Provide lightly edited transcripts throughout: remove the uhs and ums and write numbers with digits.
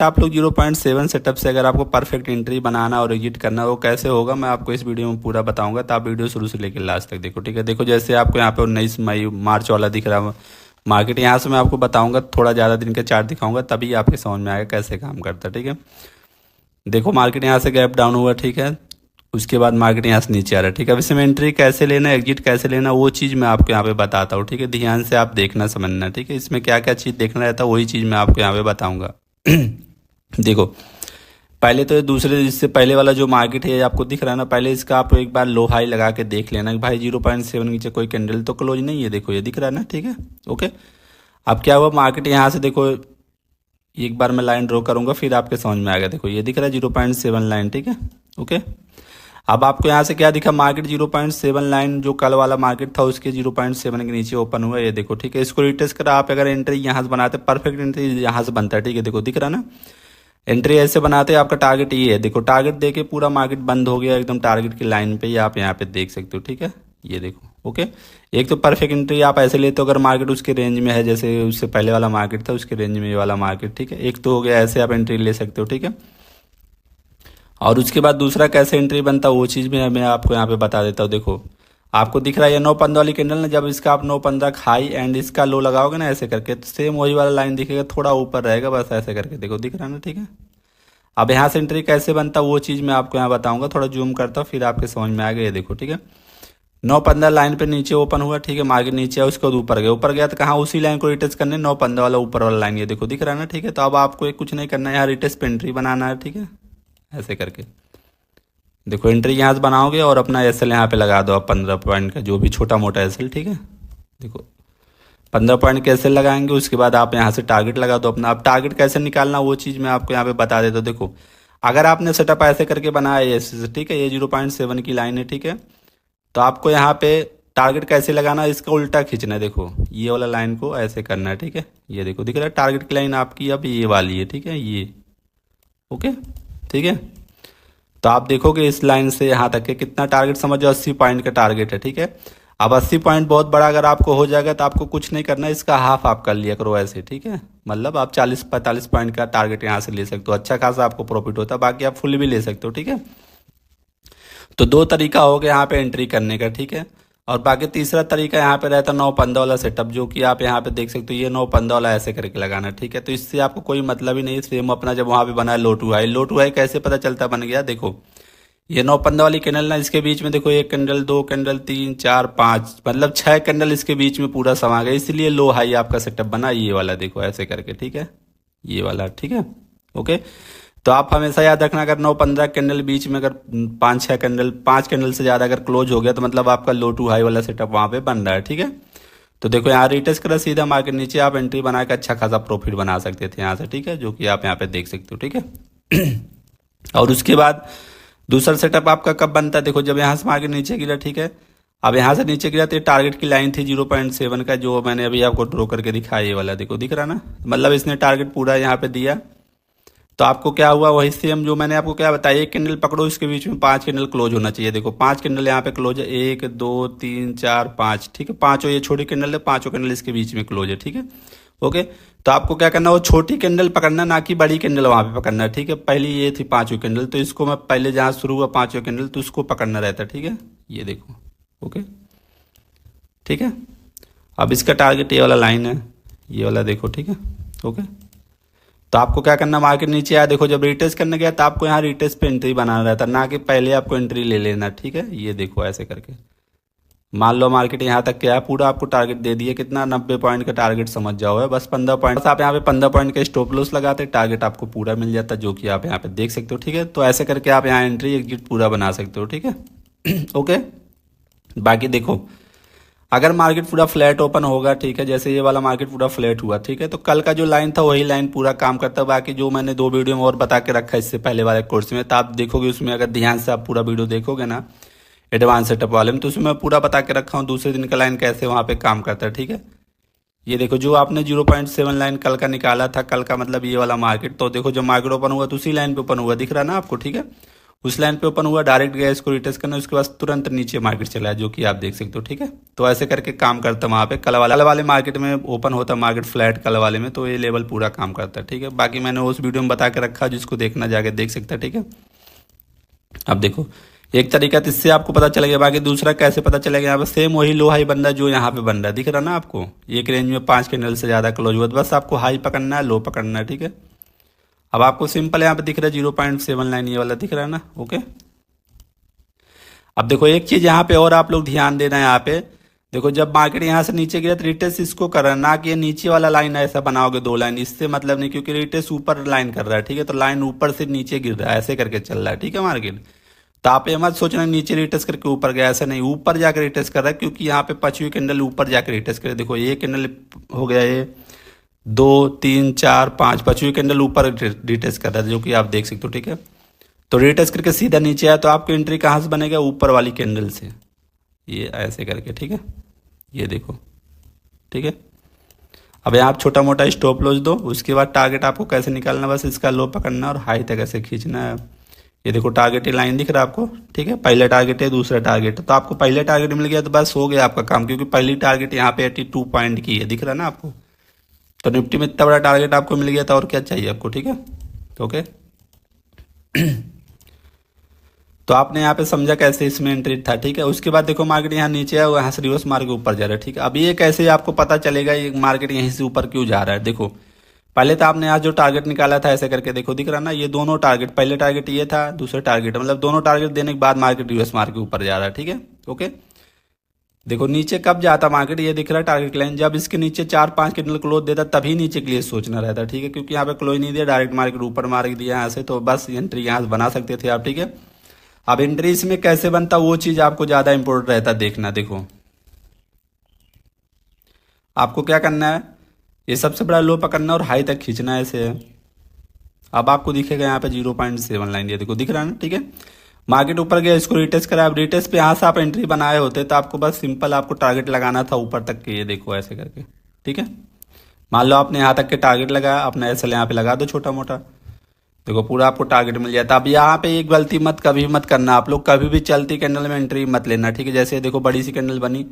आप लोग 0.7 सेटअप से अगर आपको परफेक्ट एंट्री बनाना और एग्जिट करना है वो कैसे होगा, मैं आपको इस वीडियो में पूरा बताऊंगा। तो आप वीडियो शुरू से लेकर लास्ट तक देखो, ठीक है। देखो जैसे आपको यहाँ पे 19 मई मार्च वाला दिख रहा है मार्केट, यहाँ से मैं आपको बताऊंगा, थोड़ा ज़्यादा दिन का चार्ट दिखाऊंगा तभी आपके समझ में आएगा कैसे काम करता है, ठीक है। देखो मार्केट यहाँ से गैप डाउन हुआ, ठीक है। उसके बाद मार्केट यहाँ से नीचे आ रहा है, ठीक है। अब इसमें एंट्री कैसे लेना, एग्जिट कैसे लेना, वो चीज़ मैं आपको यहाँ पे बताता हूँ, ठीक है। ध्यान से आप देखना समझना, ठीक है। इसमें क्या क्या चीज़ देखना रहता है वही चीज़ मैं आपको यहाँ पे बताऊँगा। देखो पहले तो दूसरे इससे पहले वाला जो मार्केट है आपको दिख रहा है ना, पहले इसका आप एक बार लो हाई लगा के देख लेना कि भाई 0.7 के नीचे कोई कैंडल तो क्लोज नहीं है। देखो ये दिख रहा है ना, ठीक है, ओके। अब क्या हुआ, मार्केट यहाँ से देखो एक बार मैं लाइन ड्रॉ करूंगा फिर आपके समझ में आएगा। देखो ये दिख रहा है 0.7 लाइन, ठीक है, ओके। अब आपको यहाँ से क्या दिखा, मार्केट 0.7 लाइन जो कल वाला मार्केट था उसके 0.7 के नीचे ओपन हुआ, ये देखो, ठीक है। इसको रिटेस्ट करा, आप अगर एंट्री यहाँ से बनाते परफेक्ट एंट्री यहाँ से बनता है, ठीक है। देखो दिख रहा ना, एंट्री ऐसे बनाते हैं, आपका टारगेट ये है। देखो टारगेट देके पूरा मार्केट बंद हो गया एकदम टारगेट की लाइन पे ही, आप यहाँ पे देख सकते हो, ठीक है। ये देखो, ओके। एक तो परफेक्ट एंट्री आप ऐसे लेते हो अगर मार्केट उसके रेंज में है, जैसे उससे पहले वाला मार्केट था उसके रेंज में ये वाला मार्केट, ठीक है। एक तो हो गया, ऐसे आप एंट्री ले सकते हो, ठीक है। और उसके बाद दूसरा कैसे एंट्री बनता है वो चीज़ भी मैं आपको यहाँ पे बता देता हूँ। देखो आपको दिख रहा है ये 9.15 वाली कैंडल ना, जब इसका आप 9.15 हाई एंड इसका लो लगाओगे ना ऐसे करके, तो सेम वही वाला लाइन दिखेगा, थोड़ा ऊपर रहेगा बस ऐसे करके। देखो दिख रहा है ना, ठीक है। अब यहाँ से एंट्री कैसे बनता है वो चीज़ मैं आपको यहाँ बताऊंगा, थोड़ा जूम करता हूँ फिर आपके समझ में आ गया। ये देखो, ठीक है, 9.15 लाइन पे नीचे ओपन हुआ, ठीक है। मार्केट नीचे है उसके बाद ऊपर गया तो कहाँ उसी लाइन को रिटेस्ट करने, 9.15 वाला ऊपर वाला लाइन, ये देखो दिख रहा है ना, ठीक है। तो अब आपको एक कुछ नहीं करना है, यहाँ रिटेस्ट पे एंट्री बनाना है, ठीक है, ऐसे करके। देखो एंट्री यहाँ से बनाओगे और अपना एसएल यहाँ पे लगा दो आप 15 पॉइंट का, जो भी छोटा मोटा एसएल, ठीक है। देखो 15 पॉइंट के एसएल लगाएंगे, उसके बाद आप यहाँ से टारगेट लगा दो अपना। अब टारगेट कैसे निकालना वो चीज़ मैं आपको यहाँ पे बता देता हूँ। देखो अगर आपने सेटअप ऐसे करके बनाया है, ठीक है, ये 0.7 की लाइन है, ठीक है। तो आपको यहाँ पे टारगेट कैसे लगाना है, इसका उल्टा खींचना है। देखो ये वाला लाइन को ऐसे करना है, ठीक है। ये देखो दिख रहा है टारगेट की लाइन आपकी अब ये वाली है, ठीक है, ये, ओके, ठीक है। तो आप देखोगे इस लाइन से यहाँ तक के कितना टारगेट समझो, 80 पॉइंट का टारगेट है, ठीक है। अब 80 पॉइंट बहुत बड़ा अगर आपको हो जाएगा तो आपको कुछ नहीं करना है, इसका हाफ आप कर लिया करो ऐसे, ठीक है। मतलब आप 40-45 पॉइंट का टारगेट यहाँ से ले सकते हो, अच्छा खासा आपको प्रॉफिट होता है। बाकी आप फुल भी ले सकते हो, ठीक है। तो दो तरीका हो गया यहाँ पे एंट्री करने का, ठीक है। और बाकी तीसरा तरीका यहाँ पे रहता है 9.15 वाला सेटअप, जो कि आप यहाँ पे देख सकते हो, ये 9.15 वाला ऐसे करके लगाना, ठीक है। तो इससे आपको कोई मतलब ही नहीं, सेम अपना जब वहाँ पे बना है low to high. Low to high कैसे पता चलता बन गया, देखो ये 9.15 वाली कैंडल ना, इसके बीच में देखो एक कैंडल, दो कैंडल, 3 4 5 मतलब 6 कैंडल इसके बीच में पूरा समा गया, इसलिए लो हाई आपका सेटअप बना ये वाला, देखो ऐसे करके, ठीक है, ये वाला, ठीक है, ओके। तो आप हमेशा याद रखना, अगर 9-15 कैंडल बीच में अगर 5-6 कैंडल, 5 कैंडल से ज़्यादा अगर क्लोज हो गया तो मतलब आपका लो टू हाई वाला सेटअप वहाँ पे बन रहा है, ठीक है। तो देखो यहाँ रिटेस्ट करा सीधा मार्केट नीचे, आप एंट्री बना के अच्छा खासा प्रॉफिट बना सकते थे यहाँ से, ठीक है, जो कि आप यहाँ पे देख सकते हो, ठीक है। और उसके बाद दूसरा सेटअप आपका कब बनता है, देखो जब यहाँ से मार्केट नीचे गिरा, ठीक है। अब यहाँ से नीचे गिरा तो ये टारगेट की लाइन थी 0.7 का, जो मैंने अभी आपको ड्रॉ करके दिखाया, ये वाला देखो दिख रहा ना, मतलब इसने टारगेट पूरा यहाँ पे दिया। तो आपको क्या हुआ, वही सेम जो मैंने आपको क्या बताया, एक कैंडल पकड़ो, इसके बीच में 5 कैंडल क्लोज होना चाहिए। देखो 5 कैंडल यहाँ पे क्लोज है, 1 2 3 4 5, ठीक है। पांचों ये छोटी कैंडल है, पांचों कैंडल इसके बीच में क्लोज है, ठीक है, ओके। तो आपको क्या करना, वो छोटी कैंडल पकड़ना, ना कि बड़ी कैंडल वहां पे पकड़ना, ठीक है। पहली ये थी पांचों कैंडल, तो इसको मैं पहले जहां शुरू हुआ पांचों कैंडल तो उसको पकड़ना रहता है, ठीक है। ये देखो, ओके, ठीक है। अब इसका टारगेट ये वाला लाइन है, ये वाला देखो, ठीक है, ओके। तो आपको क्या करना, मार्केट नीचे आया, देखो जब रिटेस्ट करने गया तो आपको यहाँ रिटेस्ट पे एंट्री बनाना रहता, ना कि पहले आपको एंट्री ले लेना, ठीक है। ये देखो ऐसे करके, मान लो मार्केट यहाँ तक क्या है, पूरा आपको टारगेट दे दिया, कितना 90 पॉइंट का टारगेट समझ जाओ है, बस 15 पॉइंट, आप यहाँ पे 15 पॉइंट का स्टॉप लॉस लगाते, टारगेट आपको पूरा मिल जाता, जो कि आप यहाँ पे देख सकते हो, ठीक है। तो ऐसे करके आप यहाँ एंट्री एग्जिट पूरा बना सकते हो, ठीक है। ओके, बाकी देखो अगर मार्केट पूरा फ्लैट ओपन होगा, ठीक है, जैसे ये वाला मार्केट पूरा फ्लैट हुआ, ठीक है, तो कल का जो लाइन था वही लाइन पूरा काम करता है। बाकी जो मैंने 2 वीडियो में और बता के रखा है इससे पहले वाले कोर्स में, तो आप देखोगे उसमें, अगर ध्यान से आप पूरा वीडियो देखोगे ना एडवांस सेटअप वाले में, तो उसमें मैं पूरा बता के रखा हूँ दूसरे दिन का लाइन कैसे वहाँ पे काम करता है, ठीक है। ये देखो जो आपने 0.7 लाइन कल का निकाला था, कल का मतलब ये वाला मार्केट, तो देखो जब मार्केट ओपन हुआ तो उसी लाइन पे ओपन हुआ, दिख रहा ना आपको, ठीक है। उस लाइन पे ओपन हुआ, डायरेक्ट गया, इसको रिटेस्ट करना, उसके बाद तुरंत नीचे मार्केट चला है, जो कि आप देख सकते हो। ठीक है, तो ऐसे करके काम करता है वहाँ पे। कल वाले मार्केट में ओपन होता है मार्केट फ्लैट कल वाले में, तो ये लेवल पूरा काम करता है। ठीक है, बाकी मैंने उस वीडियो में बता के रखा, जिसको देखना जाके देख सकता है। ठीक है, अब देखो एक तरीका तो इससे आपको पता चलेगा, बाकी दूसरा कैसे पता चलेगा, यहाँ पे सेम वही लो हाई बन रहा है जो यहाँ पे बन रहा है, दिख रहा ना आपको। एक रेंज में 5 कैंडल से ज़्यादा क्लोज हुआ, तो बस आपको हाई पकड़ना है, लो पकड़ना है। ठीक है, अब आपको सिंपल यहाँ पे दिख रहा है 0.79 ये वाला दिख रहा है ना। ओके, अब देखो एक चीज़ यहाँ पे और आप लोग ध्यान देना है। यहाँ पे देखो जब मार्केट यहाँ से नीचे गिरा तो रिटेस्ट इसको कर रहा है, ना कि ये नीचे वाला लाइन ऐसा बनाओगे 2 लाइन, इससे मतलब नहीं, क्योंकि रिटेस्ट ऊपर लाइन कर रहा है। ठीक है, तो लाइन ऊपर से नीचे गिर रहा है, ऐसे करके चल रहा है। ठीक है मार्केट, तो आप ये मत सोचना नीचे रिटेस्ट करके ऊपर गया, ऐसा नहीं, ऊपर जाकर रिटेस्ट कर रहा है, क्योंकि यहाँ पे 5वीं कैंडल ऊपर जाकर रिटेस्ट करे। देखो ये कैंडल हो गया, ये 2 3 4 5, 5वीं कैंडल ऊपर रिटेस्ट कर रहा है, जो कि आप देख सकते हो। ठीक है, तो रिटेस्ट करके सीधा नीचे आया, तो आपकी एंट्री कहाँ से बनेगा, ऊपर वाली कैंडल से, ये ऐसे करके। ठीक है, ये देखो। ठीक है, अब यहाँ आप छोटा मोटा स्टॉप लॉस दो, उसके बाद टारगेट आपको कैसे निकालना, बस इसका लो पकड़ना और हाई तक ऐसे खींचना है। ये देखो टारगेट की लाइन दिख रहा है आपको। ठीक है, पहला टारगेट है, दूसरा टारगेट है, तो आपको पहले टारगेट मिल गया तो बस हो गया आपका काम, क्योंकि पहली टारगेट यहाँ पे 82 पॉइंट की है, दिख रहा है ना आपको। तो निफ्टी में इतना बड़ा टारगेट आपको मिल गया था, और क्या चाहिए आपको। ठीक है, ओके। तो आपने यहाँ पे समझा कैसे इसमें एंट्री था। ठीक है, उसके बाद देखो मार्केट यहाँ नीचे है, यहाँ से रिवर्स मार के ऊपर जा रहा है। ठीक है, अब ये कैसे आपको पता चलेगा ये मार्केट यहीं से ऊपर क्यों जा रहा है। देखो पहले तो आपने आज जो टारगेट निकाला था ऐसे करके, देखो दिख रहा ना, ये दोनों टारगेट, पहले टारगेट ये था, दूसरा टारगेट, मतलब दोनों टारगेट देने के बाद मार्केट रिवर्स मार के ऊपर जा रहा है। ठीक है, ओके। देखो नीचे कब जाता मार्केट, ये दिख रहा है टारगेट लाइन, जब इसके नीचे 4-5 कैंडल क्लोज देता तभी नीचे के लिए सोचना रहता। ठीक है, क्योंकि यहाँ पे क्लोज नहीं दिया, डायरेक्ट मार्केट ऊपर मार दिया यहाँ से, तो बस एंट्री यहाँ से बना सकते थे आप। ठीक है, अब एंट्री इसमें कैसे बनता, वो चीज आपको ज्यादा इंपॉर्टेंट रहता देखना। देखो आपको क्या करना है, ये सबसे बड़ा लो पकड़ना और हाई तक खींचना है ऐसे। अब आपको दिखेगा यहाँ पे 0.79, ये देखो दिख रहा है ना। ठीक है, मार्केट ऊपर गया, इसको रिटेस्ट करा, अब रिटेस्ट पे यहाँ से आप एंट्री बनाए होते तो आपको बस सिंपल आपको टारगेट लगाना था ऊपर तक के, ये देखो ऐसे करके। ठीक है, मान लो आपने यहाँ तक के टारगेट लगाया, अपना एसएल यहाँ पे लगा दो छोटा मोटा, देखो पूरा आपको टारगेट मिल जाता। अब यहाँ पे एक गलती कभी मत करना आप लोग, कभी भी चलती कैंडल में एंट्री मत लेना। ठीक है, जैसे देखो बड़ी सी कैंडल बनी,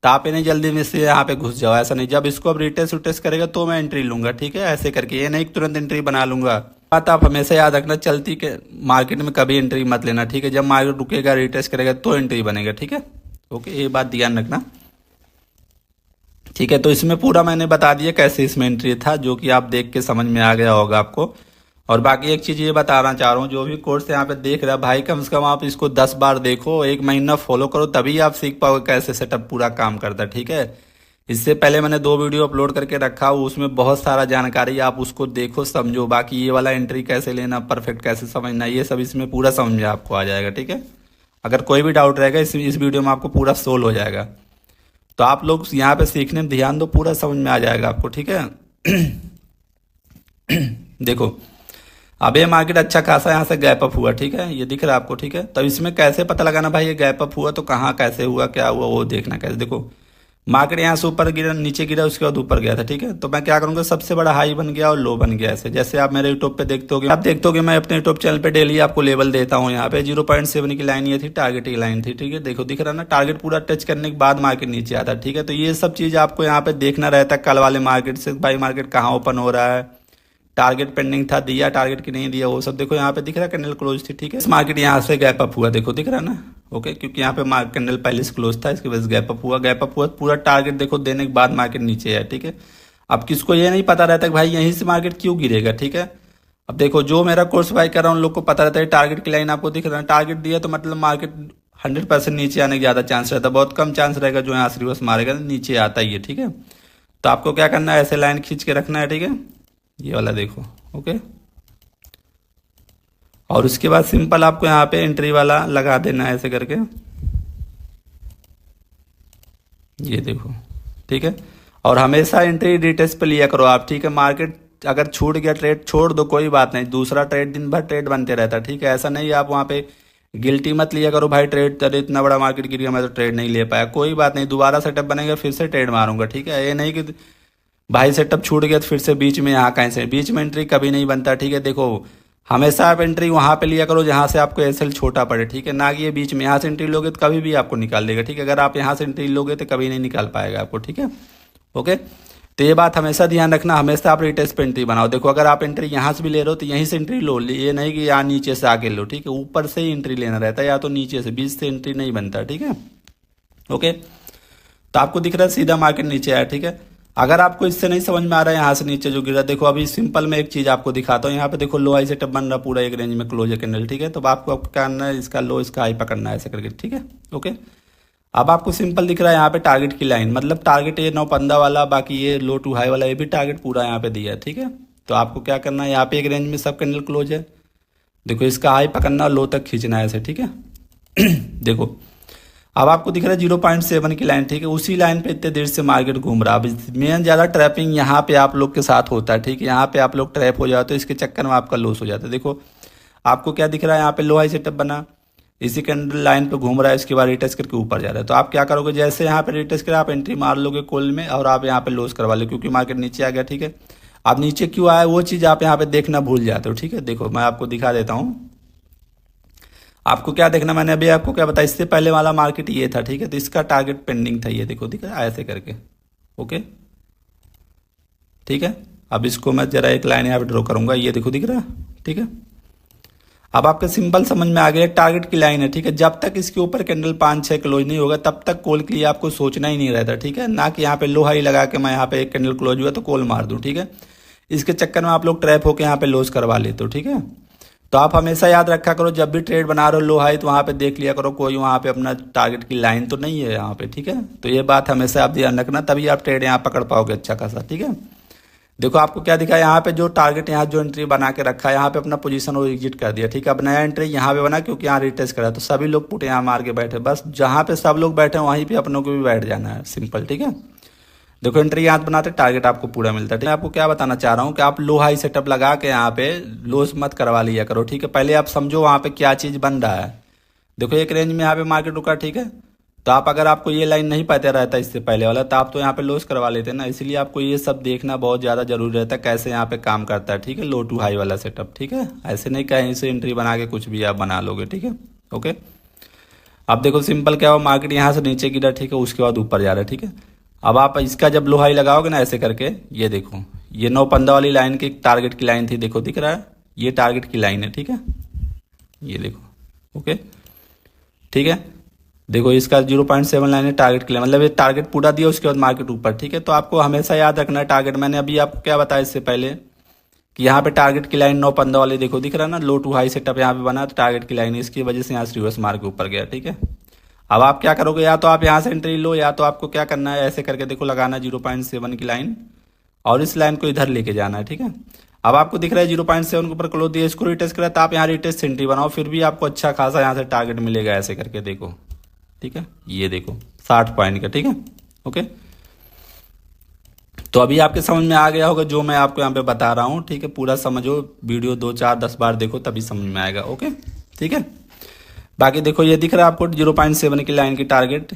तो आप इन्हें जल्दी में से यहाँ पे घुस जाओ, ऐसा नहीं, जब इसको अब रिटेस्ट उटेस्ट करेगा तो मैं एंट्री लूंगा। ठीक है, ऐसे करके, ये नहीं तुरंत एंट्री बना लूंगा। बात आप हमेशा याद रखना, चलती के मार्केट में कभी एंट्री मत लेना। ठीक है, जब मार्केट रुकेगा रिटेस्ट करेगा तो एंट्री बनेगा। ठीक है, ओके, ये बात ध्यान रखना। ठीक है, तो इसमें पूरा मैंने बता दिया कैसे इसमें एंट्री था, जो कि आप देख के समझ में आ गया होगा आपको। और बाकी एक चीज ये बताना चाह रहा हूँ, जो भी कोर्स यहाँ पे देख रहा है भाई, कम से कम आप इसको 10 बार देखो, 1 महीना फॉलो करो, तभी आप सीख पाओगे कैसे सेटअप पूरा काम करता है। ठीक है, इससे पहले मैंने 2 वीडियो अपलोड करके रखा हूँ, उसमें बहुत सारा जानकारी, आप उसको देखो समझो। बाकी ये वाला एंट्री कैसे लेना, परफेक्ट कैसे समझना, ये सब इसमें पूरा समझ में आपको आ जाएगा। ठीक है, अगर कोई भी डाउट रहेगा इस वीडियो में आपको पूरा सोल्व हो जाएगा। तो आप लोग यहाँ पे सीखने में ध्यान दो, पूरा समझ में आ जाएगा आपको। ठीक है, देखो अब ये मार्केट अच्छा खासा यहाँ से गैप अप हुआ। ठीक है, ये दिख रहा है आपको। ठीक है, तो इसमें कैसे पता लगाना भाई ये गैप अप हुआ तो कहाँ कैसे हुआ, क्या हुआ, वो देखना कैसे। देखो मार्केट यहाँ से ऊपर गिरा, नीचे गिरा, उसके बाद ऊपर गया था। ठीक है, तो मैं क्या करूँगा, सबसे बड़ा हाई बन गया और लो बन गया ऐसे। जैसे आप मेरे यूट्यूब पे देखते होगे, आप देखते होगे मैं अपने यूट्यूब चैनल पे डेली आपको लेवल देता हूँ। यहाँ पे 0.7 की लाइन ये थी, टारगेट की लाइन थी। ठीक है, देखो दिख रहा ना, टारगेट पूरा टच करने के बाद मार्केट नीचे आता। ठीक है, तो ये सब चीज़ आपको यहाँ पे देखना रहता है कल वाले मार्केट से, भाई मार्केट कहाँ ओपन हो रहा है, टारगेट पेंडिंग था, दिया टारगेट की नहीं दिया, वो सब देखो यहाँ पे दिख रहा है, कैंडल क्लोज थी। ठीक है, मार्केट यहाँ से गैप अप हुआ, देखो दिख रहा है ना। ओके, क्योंकि यहाँ पे कैंडल पहले से क्लोज था, इसकी वजह से गैप अप हुआ, पूरा टारगेट देखो देने के बाद मार्केट नीचे है। ठीक है, अब किसको ये नहीं पता रहता कि भाई यहीं से मार्केट क्यों गिरेगा। ठीक है, अब देखो जो मेरा कोर्स बाय कर रहा हूँ उन लोग को पता रहता है, टारगेट की लाइन आपको दिख रहा है, टारगेट दिया तो मतलब मार्केट 100% नीचे आने का ज्यादा चांस रहता है, बहुत कम चांस रहेगा जो यहाँ से रिवर्स मारेगा नीचे आता ही है। ठीक है, तो आपको क्या करना है, ऐसे लाइन खींच के रखना है। ठीक है, ये वाला देखो। ओके, और उसके बाद सिंपल आपको यहाँ पे एंट्री वाला लगा देना है ऐसे करके, ये देखो। ठीक है, और हमेशा एंट्री रिटेस्ट पे लिया करो आप। ठीक है, मार्केट अगर छूट गया ट्रेड छोड़ दो, कोई बात नहीं, दूसरा ट्रेड दिन भर ट्रेड बनते रहता है। ठीक है, ऐसा नहीं आप वहाँ पे गिल्टी मत लिया करो, भाई ट्रेड अरे इतना बड़ा मार्केट गिर गया मैं तो ट्रेड नहीं ले पाया, कोई बात नहीं, दोबारा सेटअप बनेगा फिर से ट्रेड मारूंगा। ठीक है, ये नहीं कि भाई सेटअप छूट गया तो फिर से बीच में यहाँ कहीं से बीच में एंट्री कभी नहीं बनता। ठीक है, देखो हमेशा आप एंट्री वहाँ पे लिया करो जहाँ से आपको एसएल छोटा पड़े, ठीक है, ना कि ये बीच में। यहाँ से एंट्री लोगे तो कभी भी आपको निकाल देगा, ठीक है। अगर आप यहाँ से एंट्री लोगे तो कभी नहीं निकाल पाएगा आपको, ठीक है। ओके, तो ये बात हमेशा ध्यान रखना, हमेशा आप रिटेस्ट पे एंट्री बनाओ। देखो अगर आप एंट्री यहाँ से भी ले रहे हो तो यहीं से एंट्री लो, ये नहीं कि यहाँ नीचे से आके लो, ठीक है। ऊपर से ही एंट्री लेना रहता है, या तो नीचे से, बीच से एंट्री नहीं बनता, ठीक है। ओके, तो आपको दिख रहा है सीधा मार्केट नीचे आया, ठीक है। अगर आपको इससे नहीं समझ में आ रहा है यहाँ से नीचे जो गिरा, देखो अभी सिंपल में एक चीज़ आपको दिखाता हूँ। यहाँ पे देखो लो हाई सेटअप बन रहा पूरा एक रेंज में, क्लोज कैंडल, ठीक है। तो आपको क्या करना है, इसका लो इसका हाई पकड़ना है ऐसे करके, ठीक है। ओके, अब आपको सिंपल दिख रहा है यहाँ पे टारगेट की लाइन, मतलब टारगेट ये 9-15 वाला, बाकी ये लो टू हाई वाला ये भी टारगेट पूरा यहाँ पे दिया है, ठीक है। तो आपको क्या करना है, यहाँ पे एक रेंज में सब कैंडल क्लोज है, देखो इसका हाई पकड़ना, लो तक खींचना है ऐसे, ठीक है। देखो अब आपको दिख रहा है 0.7 की लाइन, ठीक है। उसी लाइन पे इतने देर से मार्केट घूम रहा है। अब मेन ज़्यादा ट्रैपिंग यहाँ पे आप लोग के साथ होता है, ठीक है। यहाँ पे आप लोग ट्रैप हो जाते हो, इसके चक्कर में आपका लॉस हो जाता है। देखो आपको क्या दिख रहा है, यहाँ पे लो हाई सेटअप बना, इसी कैंडल लाइन पे घूम रहा है, इसके बाद रिटेस्ट करके ऊपर जा रहा है। तो आप क्या करोगे, जैसे यहाँ पे रिटेस्ट करें आप एंट्री मार लोगे कॉल में, और आप यहाँ पे लॉस करवा लो, क्योंकि मार्केट नीचे आ गया, ठीक है। अब नीचे क्यों आया वो चीज़ आप यहाँ पे देखना भूल जाते हो, ठीक है। देखो मैं आपको दिखा देता हूँ, आपको क्या देखना, मैंने अभी आपको क्या बताया, इससे पहले वाला मार्केट ये था, ठीक है। तो इसका टारगेट पेंडिंग था, ये देखो दिख रहा है ऐसे करके, ओके, ठीक है। अब इसको मैं जरा एक लाइन यहाँ पे ड्रॉ करूंगा, ये देखो दिख रहा है, ठीक है। अब आपके सिंपल समझ में आ गया, टारगेट की लाइन है, ठीक है। जब तक इसके ऊपर कैंडल 5-6 क्लोज नहीं होगा तब तक कॉल के लिए आपको सोचना ही नहीं रहता, ठीक है। ना कि यहाँ पे लो हाई लगा के मैं यहाँ पे एक कैंडल क्लोज हुआ तो कॉल मार दूं, ठीक है। इसके चक्कर में आप लोग ट्रैप होकर यहाँ पे लॉस करवा लेते हो, ठीक है। तो आप हमेशा याद रखा करो, जब भी ट्रेड बना रहे हो लो हाई, तो वहाँ पे देख लिया करो कोई वहाँ पे अपना टारगेट की लाइन तो नहीं है यहाँ पे, ठीक है। तो ये बात हमेशा आप ध्यान रखना, तभी आप ट्रेड यहाँ पकड़ पाओगे अच्छा खासा, ठीक है। देखो आपको क्या दिखा, यहाँ पे जो टारगेट यहाँ जो एंट्री बना के रखा है, यहाँ पे अपना पोजीशन वो एग्जिट कर दिया, ठीक है। अब नया एंट्री यहाँ पे बना, क्योंकि यहाँ रिटेस्ट करा, तो सभी लोग पुट यहाँ मार के बैठे, बस जहाँ पे सब लोग बैठे वहीं पे अपनों को भी बैठ जाना है, सिंपल, ठीक है। देखो एंट्री यहाँ बनाते टारगेट आपको पूरा मिलता है, ठीक है। आपको क्या बताना चाह रहा हूँ कि आप लो हाई सेटअप लगा के यहाँ पे लॉस मत करवा लिया करो, ठीक है। पहले आप समझो वहाँ पे क्या चीज़ बन रहा है। देखो एक रेंज में यहाँ पे मार्केट रुका, ठीक है। तो आप अगर आपको ये लाइन नहीं पता रहता इससे पहले वाला, तो आप तो यहाँ पे लॉस करवा लेते ना। इसलिए आपको ये सब देखना बहुत ज़्यादा जरूरी रहता है, कैसे यहाँ पे काम करता है, ठीक है। लो टू हाई वाला सेटअप, ठीक है। ऐसे नहीं कहीं से एंट्री बना के कुछ भी आप बना लोगे, ठीक है। ओके, अब देखो सिंपल क्या हुआ, मार्केट यहाँ से नीचे गिरा, ठीक है, उसके बाद ऊपर जा रहा है, ठीक है। अब आप इसका जब लो हाई लगाओगे ना ऐसे करके, ये देखो ये 9-15 वाली लाइन की टारगेट की लाइन थी, देखो दिख रहा है, ये टारगेट की लाइन है, ठीक है। ये देखो, ओके, ठीक है। देखो इसका 0.7 लाइन है टारगेट के लिए, मतलब ये टारगेट पूरा दिया, उसके बाद मार्केट ऊपर, ठीक है। तो आपको हमेशा याद रखना है टारगेट। मैंने अभी आपको क्या बताया इससे पहले कि यहाँ पे टारगेट की लाइन 9-15 वाली देखो दिख रहा है ना, लो टू हाई सेटअप यहाँ पे बना, तो टारगेट की लाइन इसकी वजह से यहाँ से रिवर्स मार के ऊपर गया, ठीक है। अब आप क्या करोगे, या तो आप यहाँ से एंट्री लो, या तो आपको क्या करना है, ऐसे करके देखो लगाना 0.7 की लाइन, और इस लाइन को इधर लेके जाना है, ठीक है। अब आपको दिख रहा है 0.7 के ऊपर क्लोज दिया, इसको रिटेस्ट करा, तो आप यहाँ रिटेस्ट एंट्री बनाओ, फिर भी आपको अच्छा खासा यहाँ से टारगेट मिलेगा ऐसे करके, देखो, ठीक है। ये देखो 60 पॉइंट का, ठीक है। ओके, तो अभी आपके समझ में आ गया होगा जो मैं आपको यहाँ पे बता रहा हूँ, ठीक है। पूरा समझो, वीडियो 2-4-10 बार देखो तभी समझ में आएगा, ओके, ठीक है। बाकी देखो ये दिख रहा है आपको 0.7 की लाइन की टारगेट,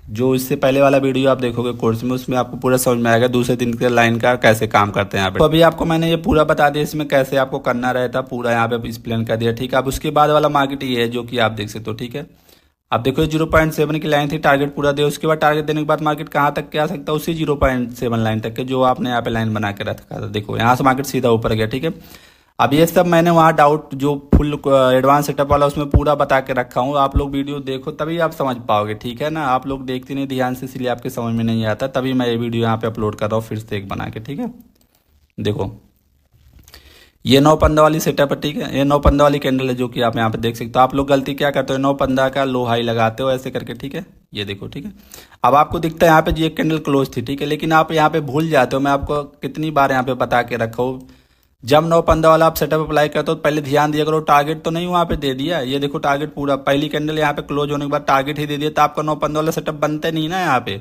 जो इससे पहले वाला वीडियो आप देखोगे कोर्स में, उसमें आपको पूरा समझ में आएगा दूसरे दिन के लाइन का कैसे काम करते हैं यहाँ पे। तो अभी आपको मैंने ये पूरा बता दिया, इसमें कैसे आपको करना रहता, पूरा यहाँ पे एक्सप्लेन कर दिया, ठीक है। अब उसके बाद वाला मार्केट ये है जो कि आप देख सकते हो, ठीक है। अब देखो 0.7 की लाइन थी, टारगेट पूरा दे, उसके बाद टारगेट देने के बाद मार्केट कहाँ तक क्या सकता है, उसी 0.7 लाइन तक के जो आपने यहाँ पे लाइन बना के रखा था, देखो यहाँ से मार्केट सीधा ऊपर गया, ठीक है। अब ये सब मैंने वहाँ डाउट जो फुल एडवांस सेटअप वाला उसमें पूरा बता के रखा हूँ, आप लोग वीडियो देखो तभी आप समझ पाओगे, ठीक है ना। आप लोग देखते नहीं ध्यान से, इसलिए आपके समझ में नहीं आता, तभी मैं ये वीडियो यहाँ पे अपलोड कर रहा हूँ फिर से एक बना के, ठीक है। देखो ये 9-15 वाली सेटअप है, ठीक है। ये 9-15 वाली कैंडल है जो कि आप यहाँ पे देख सकते हो। आप लोग गलती क्या करते हो, 9-15 का लो हाई लगाते हो ऐसे करके, ठीक है। ये देखो, ठीक है। अब आपको दिखता है यहाँ पे ये कैंडल क्लोज थी, ठीक है, लेकिन आप यहाँ पे भूल जाते हो, मैं आपको कितनी बार यहाँ पे बता के रखा हूँ, जब 9-15 वाला आप सेटअप अप्लाई करते हो तो पहले ध्यान दिया करो, टारगेट तो नहीं वहाँ पे दे दिया। ये देखो टारगेट पूरा, पहली कैंडल यहाँ पे क्लोज होने के बाद टारगेट ही दे दिया, तो आपका 9-15 वाला सेटअप बनता नहीं ना यहाँ पे।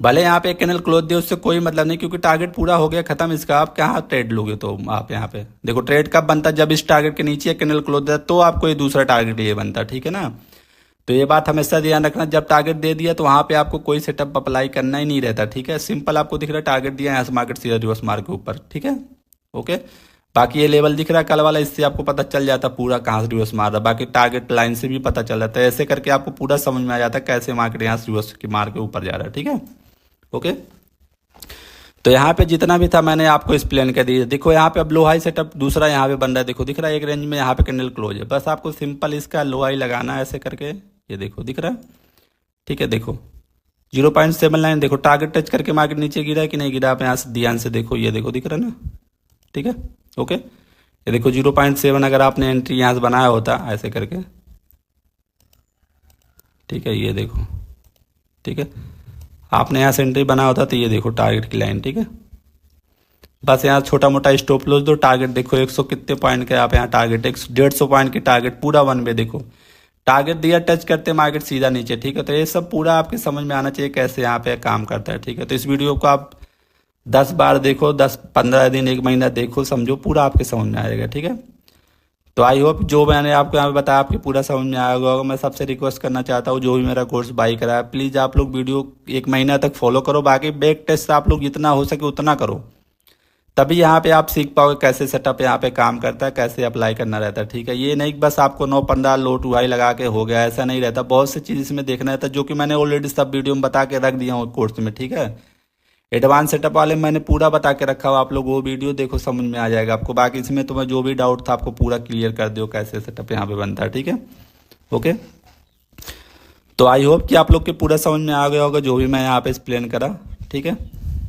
भले यहाँ पे एक कैंडल क्लोज दिया, उससे कोई मतलब नहीं, क्योंकि टारगेट पूरा हो गया खत्म इसका। आप कहाँ ट्रेड लोगे, तो आप यहाँ पे देखो ट्रेड कब बनता है, जब इस टारगेट के नीचे एक कैंडल क्लोज दिया तो आपको ये दूसरा टारगेट ये बनता, ठीक है ना। तो ये बात हमेशा ध्यान रखना, जब टारगेट दे दिया तो वहाँ पे आपको कोई सेटअप अप्लाई करना ही नहीं रहता, ठीक है। सिंपल आपको दिख रहा है टारगेट दिया, यहाँ से मार्केट सीधा रिवर्स मार के ऊपर, ठीक है। ओके, बाकी ये लेवल दिख रहा है कल वाला, इससे आपको पता चल जाता पूरा कहाँ से रिवर्स मार रहा है। बाकी टारगेट लाइन से भी पता चल जाता है। ऐसे करके आपको पूरा समझ में आ जाता है कैसे मार्केट यहाँ से रिवर्स की मार के ऊपर जा रहा है। ठीक है, ओके। तो यहाँ पे जितना भी था मैंने आपको एक्सप्लेन कर दिया। देखो यहाँ पे अब लो हाई सेटअप दूसरा यहाँ पे बन रहा है। देखो दिख रहा है एक रेंज में यहाँ पे कैंडल क्लोज है। बस आपको सिंपल इसका लो हाई लगाना है ऐसे करके, ये देखो दिख रहा है। ठीक है, देखो 0.79 देखो टारगेट टच करके मार्केट नीचे गिरा है कि नहीं गिरा, आप यहाँ से ध्यान से देखो, ये देखो दिख रहा है ना। ठीक है, ओके। ये देखो 0.7 अगर आपने एंट्री यहाँ से बनाया होता ऐसे करके, ठीक है, ये देखो, ठीक है, आपने यहाँ से एंट्री बनाया होता तो ये देखो टारगेट की लाइन। ठीक है, बस यहाँ छोटा मोटा स्टॉप लॉस दो। टारगेट देखो 100 कितने पॉइंट का आप यहाँ टारगेट 150 पॉइंट की टारगेट पूरा वन में देखो टारगेट दिया, टच करते मार्केट सीधा नीचे। ठीक है, तो ये सब पूरा आपके समझ में आना चाहिए कैसे यहाँ पे काम करता है। ठीक है, तो इस वीडियो को आप 10 बार देखो, 10-15 दिन 1 महीना देखो, समझो, पूरा आपके समझ में आएगा। ठीक है, तो आई होप जो मैंने आपको यहाँ पे बताया आपके पूरा समझ में आया होगा। मैं सबसे रिक्वेस्ट करना चाहता हूँ जो भी मेरा कोर्स बाई करा है, प्लीज़ आप लोग वीडियो 1 महीना तक फॉलो करो। बाकी बैक टेस्ट आप लोग जितना हो सके उतना करो, तभी यहाँ पे आप सीख पाओगे कैसे सेटअप यहाँ पे काम करता है, कैसे अप्लाई करना रहता है। ठीक है, ये नहीं बस आपको 9-15 लो टू हाई लगा के हो गया, ऐसा नहीं रहता। बहुत सी चीज़ इसमें देखना रहता है जो कि मैंने ऑलरेडी सब वीडियो में बता के रख दिया हूँ कोर्स में। ठीक है, एडवांस सेटअप वाले मैंने पूरा बता के रखा हुआ, आप लोग वो वीडियो देखो, समझ में आ जाएगा आपको। बाकी इसमें तुम्हें जो भी डाउट था आपको पूरा क्लियर कर दो कैसे सेटअप यहाँ पे बनता है। ठीक है, ओके। तो आई होप कि आप लोग के पूरा समझ में आ गया होगा जो भी मैं यहाँ पे एक्सप्लेन करा। ठीक है।